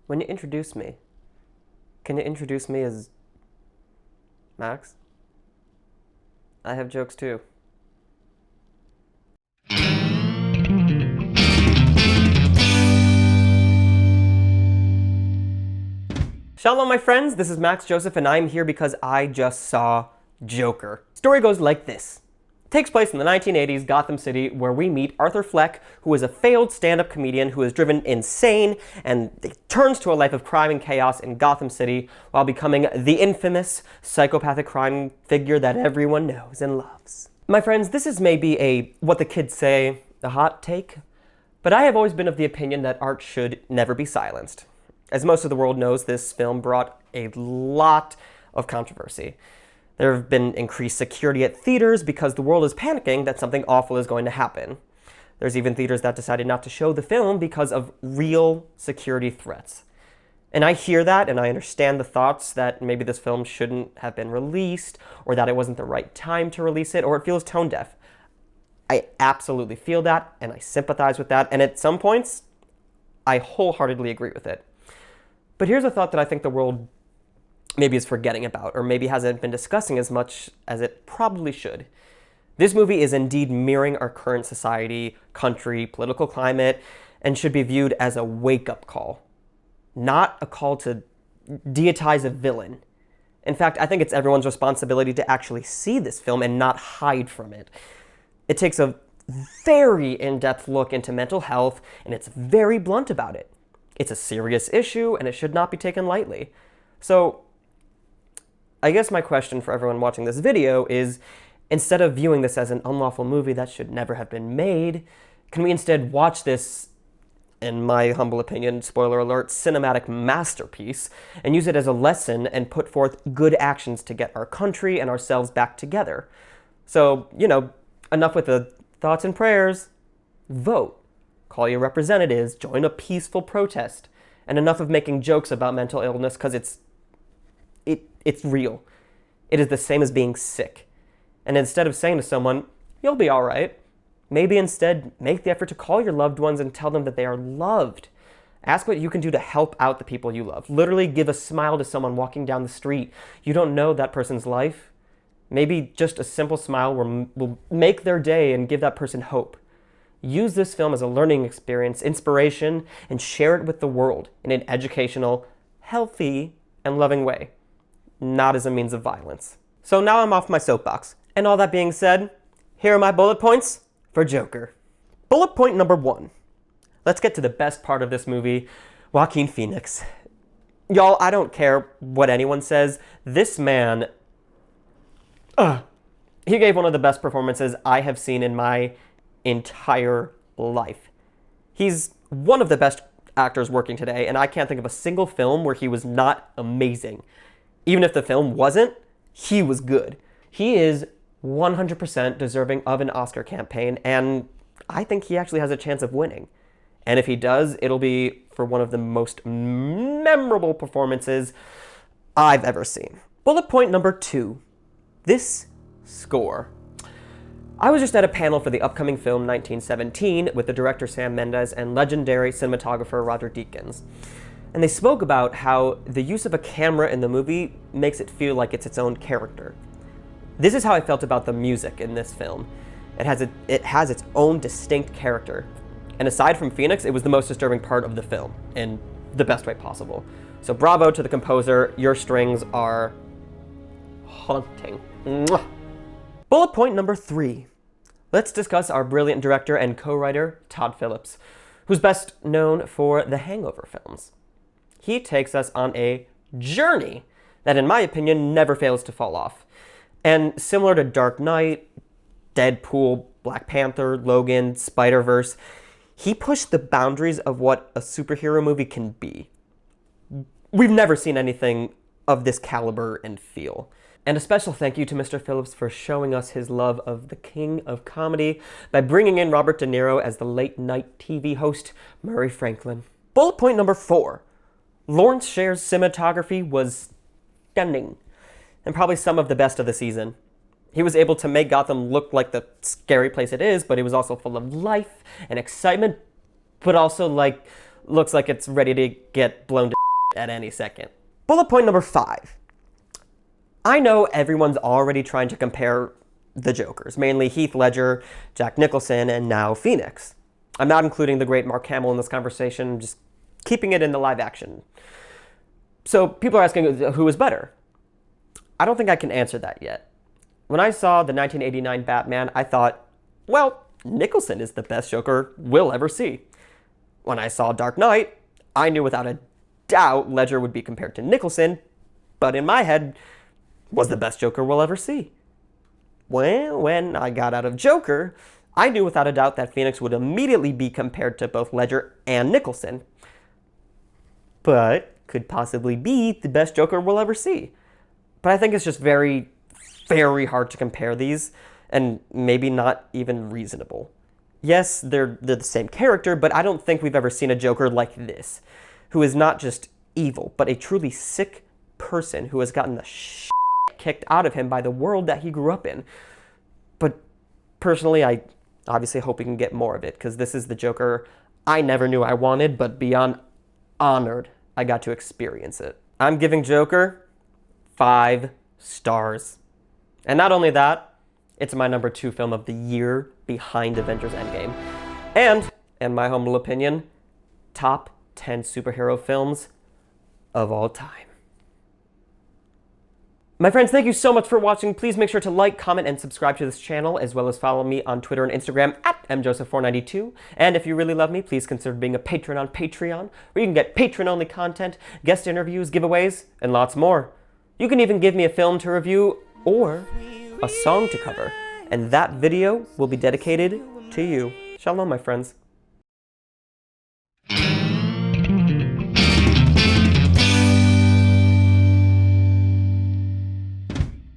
When you introduce me, can you introduce me as Max? I have jokes too. Shalom, my friends. This is Max Joseph, and I'm here because I just saw Joker. Story goes like this. It takes place in the 1980s Gotham City, where we meet Arthur Fleck, who is a failed stand-up comedian who is driven insane and turns to a life of crime and chaos in Gotham City while becoming the infamous psychopathic crime figure that everyone knows and loves. My friends, this is maybe what the kids say, a hot take, but I have always been of the opinion that art should never be silenced. As most of the world knows, this film brought a lot of controversy. There have been increased security at theaters because the world is panicking that something awful is going to happen. There's even theaters that decided not to show the film because of real security threats. And I hear that, and I understand the thoughts that maybe this film shouldn't have been released, or that it wasn't the right time to release it, or it feels tone deaf. I absolutely feel that, and I sympathize with that, and at some points, I wholeheartedly agree with it. But here's a thought that I think the world maybe is forgetting about, or maybe hasn't been discussing as much as it probably should. This movie is indeed mirroring our current society, country, political climate, and should be viewed as a wake-up call, not a call to deitize a villain. In fact, I think it's everyone's responsibility to actually see this film and not hide from it. It takes a very in-depth look into mental health, and it's very blunt about it. It's a serious issue, and it should not be taken lightly. So, I guess my question for everyone watching this video is, instead of viewing this as an unlawful movie that should never have been made, can we instead watch this, in my humble opinion, spoiler alert, cinematic masterpiece, and use it as a lesson and put forth good actions to get our country and ourselves back together? So, enough with the thoughts and prayers. Vote. Call your representatives. Join a peaceful protest. And enough of making jokes about mental illness, because it's real. It is the same as being sick. And instead of saying to someone, you'll be all right, maybe instead make the effort to call your loved ones and tell them that they are loved. Ask what you can do to help out the people you love. Literally give a smile to someone walking down the street. You don't know that person's life. Maybe just a simple smile will make their day and give that person hope. Use this film as a learning experience, inspiration, and share it with the world in an educational, healthy, and loving way, not as a means of violence. So now I'm off my soapbox. And all that being said, here are my bullet points for Joker. Bullet point number 1. Let's get to the best part of this movie, Joaquin Phoenix. Y'all, I don't care what anyone says. This man, he gave one of the best performances I have seen in my entire life. He's one of the best actors working today, and I can't think of a single film where he was not amazing. Even if the film wasn't, he was good. He is 100% deserving of an Oscar campaign, and I think he actually has a chance of winning. And if he does, it'll be for one of the most memorable performances I've ever seen. Bullet point number 2. This score. I was just at a panel for the upcoming film 1917 with the director Sam Mendes and legendary cinematographer Roger Deakins. And they spoke about how the use of a camera in the movie makes it feel like it's its own character. This is how I felt about the music in this film. It has its own distinct character. And aside from Phoenix, it was the most disturbing part of the film, in the best way possible. So bravo to the composer, your strings are haunting. Mwah. Bullet point number 3. Let's discuss our brilliant director and co-writer, Todd Phillips, who's best known for the Hangover films. He takes us on a journey that, in my opinion, never fails to fall off. And similar to Dark Knight, Deadpool, Black Panther, Logan, Spider-Verse, he pushed the boundaries of what a superhero movie can be. We've never seen anything of this caliber and feel. And a special thank you to Mr. Phillips for showing us his love of the king of comedy by bringing in Robert De Niro as the late-night TV host, Murray Franklin. Bullet point number 4. Lawrence Sher's cinematography was stunning, and probably some of the best of the season. He was able to make Gotham look like the scary place it is, but it was also full of life and excitement, but also looks like it's ready to get blown to at any second. Bullet point number 5. I know everyone's already trying to compare the Jokers, mainly Heath Ledger, Jack Nicholson, and now Phoenix. I'm not including the great Mark Hamill in this conversation, just keeping it in the live action. So people are asking who is better. I don't think I can answer that yet. When I saw the 1989 Batman, I thought, well, Nicholson is the best Joker we'll ever see. When I saw Dark Knight, I knew without a doubt Ledger would be compared to Nicholson, but in my head, was the best Joker we'll ever see. Well, when I got out of Joker, I knew without a doubt that Phoenix would immediately be compared to both Ledger and Nicholson, but could possibly be the best Joker we'll ever see. But I think it's just very, very hard to compare these, and maybe not even reasonable. Yes, they're the same character, but I don't think we've ever seen a Joker like this, who is not just evil, but a truly sick person who has gotten the shit kicked out of him by the world that he grew up in. But personally, I obviously hope we can get more of it, because this is the Joker I never knew I wanted, but beyond honored I got to experience it. I'm giving Joker 5 stars. And not only that, it's my number 2 film of the year behind Avengers Endgame. And, in my humble opinion, top 10 superhero films of all time. My friends, thank you so much for watching. Please make sure to like, comment, and subscribe to this channel, as well as follow me on Twitter and Instagram at mjoseph492. And if you really love me, please consider being a patron on Patreon, where you can get patron-only content, guest interviews, giveaways, and lots more. You can even give me a film to review or a song to cover, and that video will be dedicated to you. Shalom, my friends.